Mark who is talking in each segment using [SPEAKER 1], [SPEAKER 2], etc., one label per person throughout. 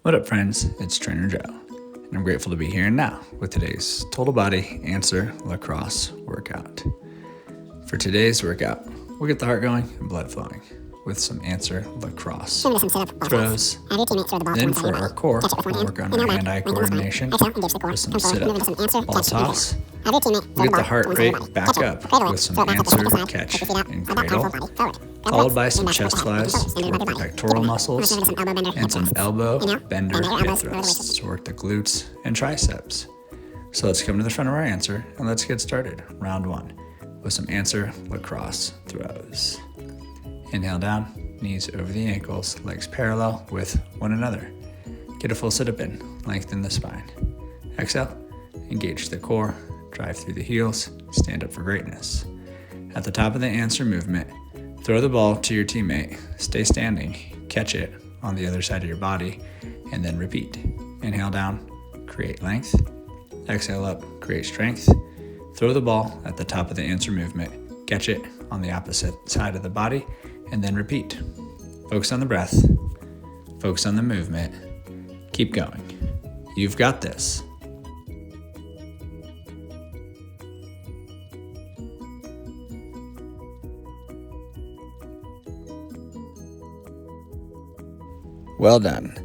[SPEAKER 1] What up, friends? It's Trainer Joe, and I'm grateful to be here now with today's total body answer lacrosse workout. For today's workout, we'll get the heart going and blood flowing with some answer lacrosse throws. Then for our core, we'll work on our hand-eye coordination with some sit-up ball toss. We'll get the heart rate back up with some answer, catch, and cradle, followed by some chest flies to work the pectoral muscles and some elbow bender hip thrusts to work the glutes and triceps. So let's come to the front of our answer and let's get started. Round one with some answer lacrosse throws. Inhale down, knees over the ankles, legs parallel with one another. Get a full sit-up in, lengthen the spine. Exhale, engage the core, drive through the heels, stand up for greatness. At the top of the answer movement, throw the ball to your teammate, stay standing, catch it on the other side of your body, and then repeat. Inhale down, create length. Exhale up, create strength. Throw the ball at the top of the answer movement, catch it on the opposite side of the body, and then repeat. Focus on the breath, focus on the movement, keep going. You've got this. Well done.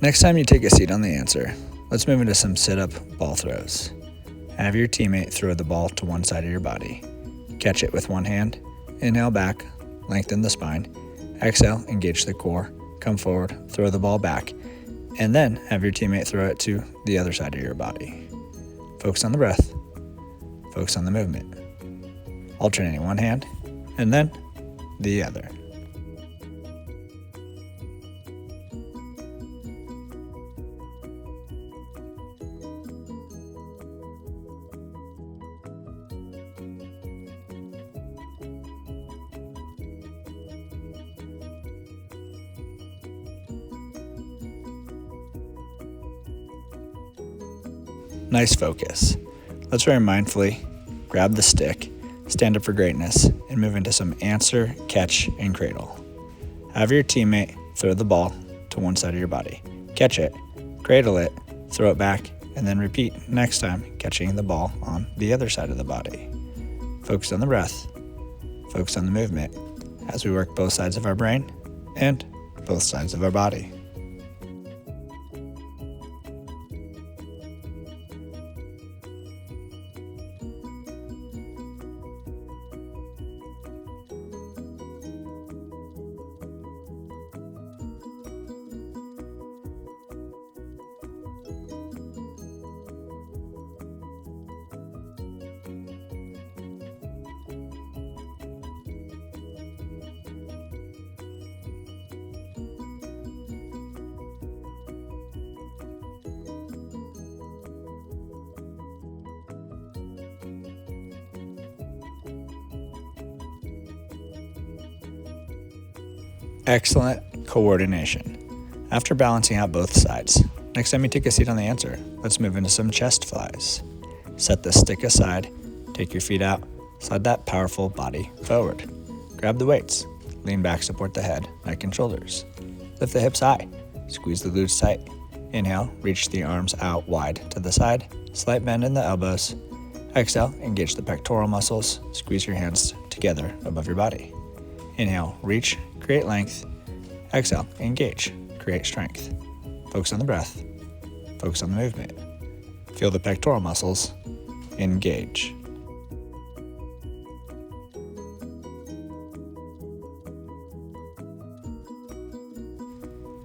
[SPEAKER 1] Next time you take a seat on the answer, let's move into some sit-up ball throws. Have your teammate throw the ball to one side of your body. Catch it with one hand, inhale back, lengthen the spine, exhale, engage the core, come forward, throw the ball back, and then have your teammate throw it to the other side of your body. Focus on the breath, focus on the movement. Alternating one hand, and then the other. Nice focus. Let's very mindfully grab the stick, stand up for greatness, and move into some answer, catch, and cradle. Have your teammate throw the ball to one side of your body. Catch it, cradle it, throw it back, and then repeat next time, catching the ball on the other side of the body. Focus on the breath, focus on the movement as we work both sides of our brain and both sides of our body. Excellent coordination. After balancing out both sides, next time you take a seat on the answer, let's move into some chest flies. Set the stick aside, take your feet out, slide that powerful body forward. Grab the weights, lean back, support the head, neck and shoulders. Lift the hips high, squeeze the glutes tight. Inhale, reach the arms out wide to the side, slight bend in the elbows. Exhale, engage the pectoral muscles, squeeze your hands together above your body. Inhale, reach, create length. Exhale, engage, create strength. Focus on the breath, focus on the movement. Feel the pectoral muscles, engage.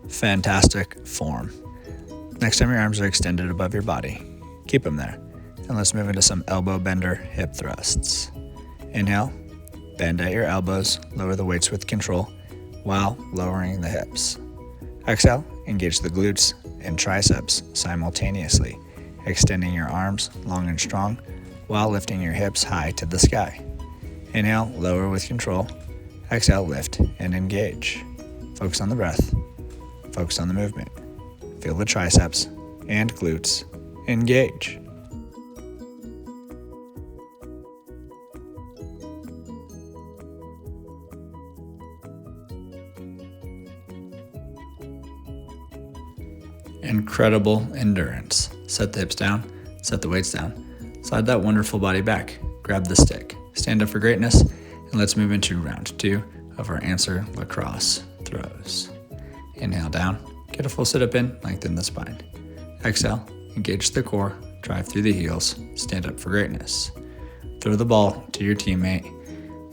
[SPEAKER 1] Fantastic form. Next time your arms are extended above your body, keep them there. And let's move into some elbow bender hip thrusts. Inhale, bend at your elbows, lower the weights with control while lowering the hips. Exhale, engage the glutes and triceps simultaneously, extending your arms long and strong while lifting your hips high to the sky. Inhale, lower with control. Exhale, lift and engage. Focus on the breath, focus on the movement. Feel the triceps and glutes engage. incredible endurance. Set the hips down, set the weights down, slide that wonderful body back, grab the stick, stand up for greatness, and let's move into round 2 of our answer lacrosse throws. Inhale down, get a full sit up in, lengthen the spine. Exhale, engage the core, drive through the heels, stand up for greatness. Throw the ball to your teammate,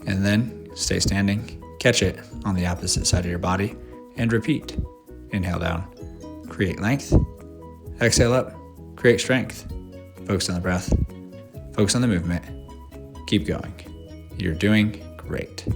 [SPEAKER 1] and then stay standing, catch it on the opposite side of your body, and repeat. Inhale down, create length. Exhale up, create strength. Focus on the breath, focus on the movement. Keep going. You're doing great.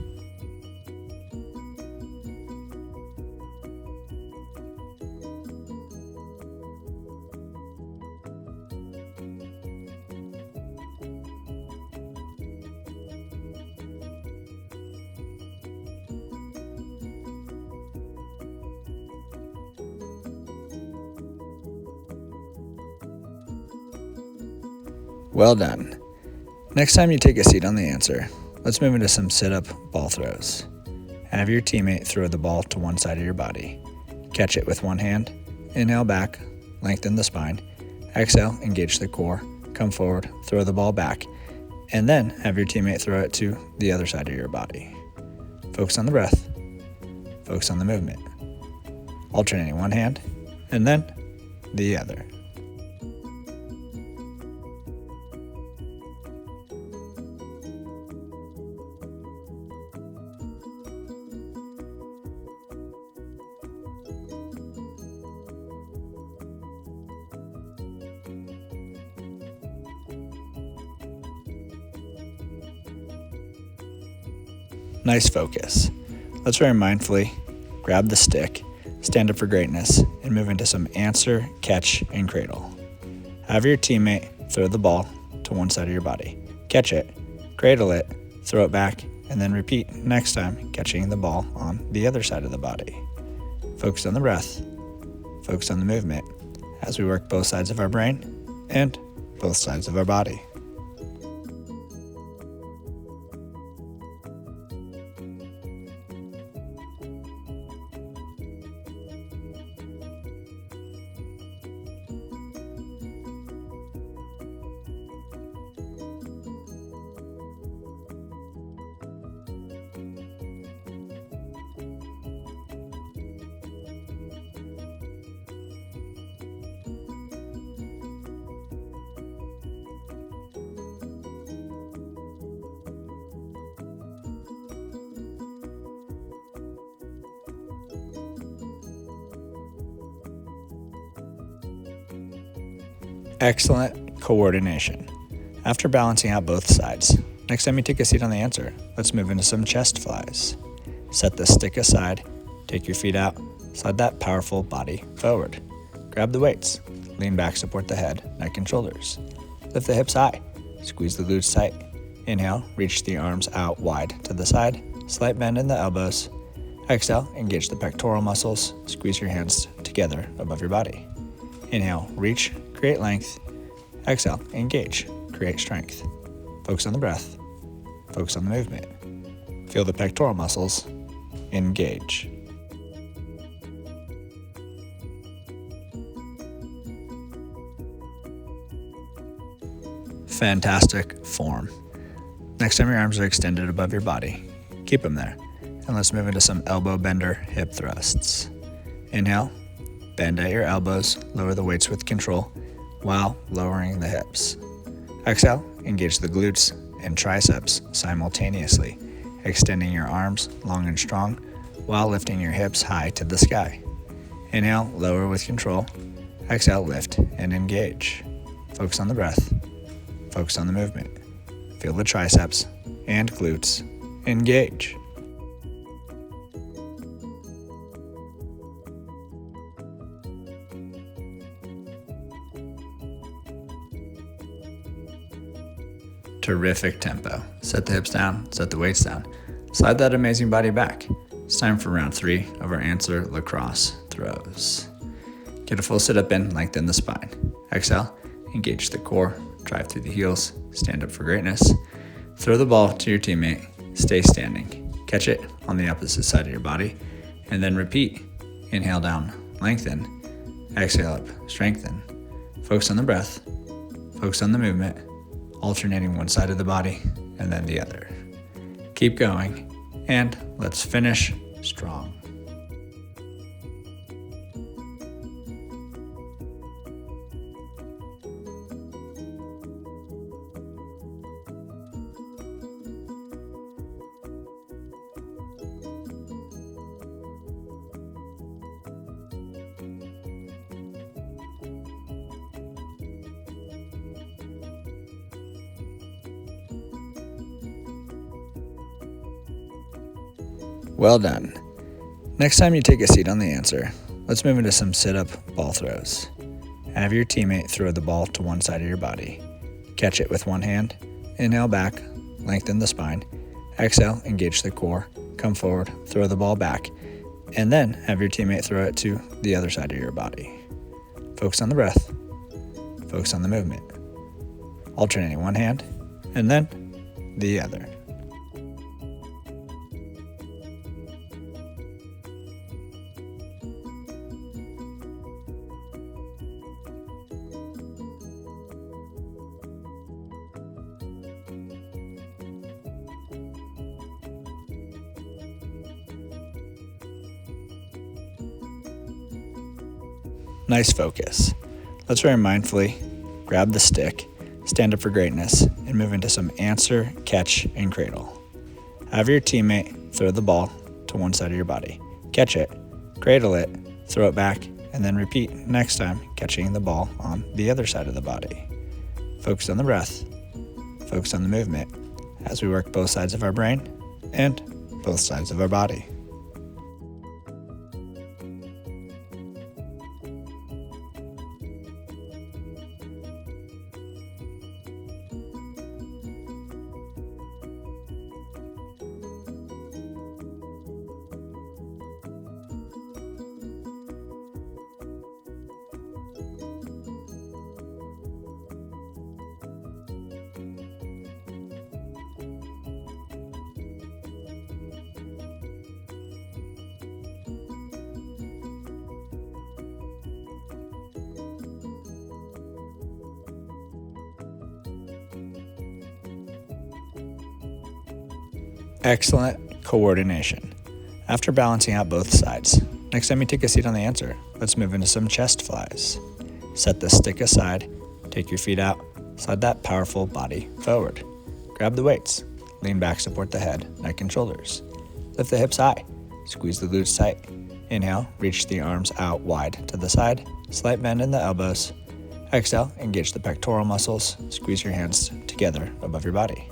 [SPEAKER 1] Well done. Next time you take a seat on the answer, let's move into some sit-up ball throws. Have your teammate throw the ball to one side of your body. Catch it with one hand, inhale back, lengthen the spine. Exhale, engage the core, come forward, throw the ball back, and then have your teammate throw it to the other side of your body. Focus on the breath, focus on the movement. Alternating one hand, and then the other. Nice focus. Let's very mindfully grab the stick, stand up for greatness, and move into some answer, catch, and cradle. Have your teammate throw the ball to one side of your body. Catch it, cradle it, throw it back, and then repeat next time, catching the ball on the other side of the body. Focus on the breath, focus on the movement as we work both sides of our brain and both sides of our body. Excellent coordination. After balancing out both sides, next time you take a seat on the answer, let's move into some chest flies. Set the stick aside, take your feet out, slide that powerful body forward. Grab the weights, lean back, support the head, neck and shoulders. Lift the hips high, squeeze the glutes tight. Inhale, reach the arms out wide to the side, slight bend in the elbows. Exhale, engage the pectoral muscles, squeeze your hands together above your body. Inhale, reach, create length. Exhale, engage, create strength. Focus on the breath, focus on the movement. Feel the pectoral muscles engage. Fantastic form. Next time your arms are extended above your body, keep them there. And let's move into some elbow bender hip thrusts. Inhale, bend at your elbows, lower the weights with control while lowering the hips. Exhale, engage the glutes and triceps simultaneously, extending your arms long and strong while lifting your hips high to the sky. Inhale, lower with control. Exhale, lift and engage. Focus on the breath, focus on the movement. Feel the triceps and glutes engage. Terrific tempo. Set the hips down, set the weights down. Slide that amazing body back. It's time for round 3 of our answer lacrosse throws. Get a full sit up in, lengthen the spine. Exhale, engage the core, drive through the heels, stand up for greatness. Throw the ball to your teammate, stay standing. Catch it on the opposite side of your body, and then repeat. Inhale down, lengthen. Exhale up, strengthen. Focus on the breath. Focus on the movement, alternating one side of the body and then the other. Keep going, and let's finish strong. Well done. Next time you take a seat on the answer, let's move into some sit-up ball throws. Have your teammate throw the ball to one side of your body. Catch it with one hand, inhale back, lengthen the spine, exhale, engage the core, come forward, throw the ball back, and then have your teammate throw it to the other side of your body. Focus on the breath, focus on the movement, alternating one hand, and then the other. Nice focus. Let's very mindfully grab the stick, stand up for greatness, and move into some answer, catch, and cradle. Have your teammate throw the ball to one side of your body. Catch it, cradle it, throw it back, and then repeat next time, catching the ball on the other side of the body. Focus on the breath, focus on the movement as we work both sides of our brain and both sides of our body. Excellent coordination. After balancing out both sides, next time you take a seat on the answer, let's move into some chest flies. Set the stick aside, take your feet out, slide that powerful body forward. Grab the weights, lean back, support the head, neck, and shoulders. Lift the hips high, squeeze the glutes tight. Inhale, reach the arms out wide to the side, slight bend in the elbows. Exhale, engage the pectoral muscles, squeeze your hands together above your body.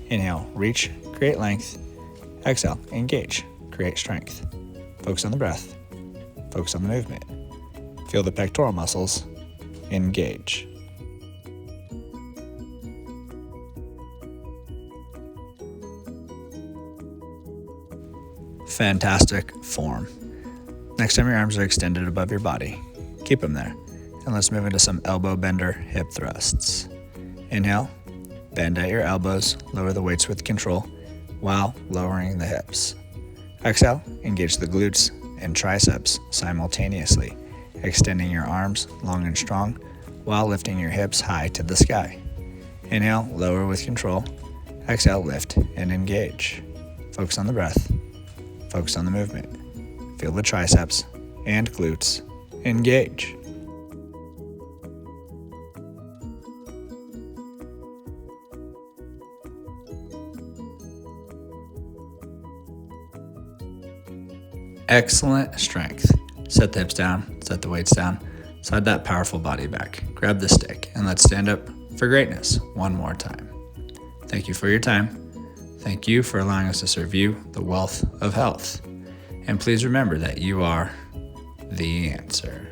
[SPEAKER 1] Inhale, reach, create length. Exhale, engage, create strength. Focus on the breath. Focus on the movement. Feel the pectoral muscles. Engage. Fantastic form. Next time your arms are extended above your body, keep them there. And let's move into some elbow bender hip thrusts. Inhale. Bend at your elbows, lower the weights with control while lowering the hips. Exhale, engage the glutes and triceps simultaneously, extending your arms long and strong while lifting your hips high to the sky. Inhale, lower with control. Exhale, lift and engage. Focus on the breath. Focus on the movement. Feel the triceps and glutes. Engage. Excellent strength. Set the hips down, set the weights down, slide that powerful body back. Grab the stick and let's stand up for greatness one more time. Thank you for your time. Thank you for allowing us to serve you the wealth of health. And please remember that you are the answer.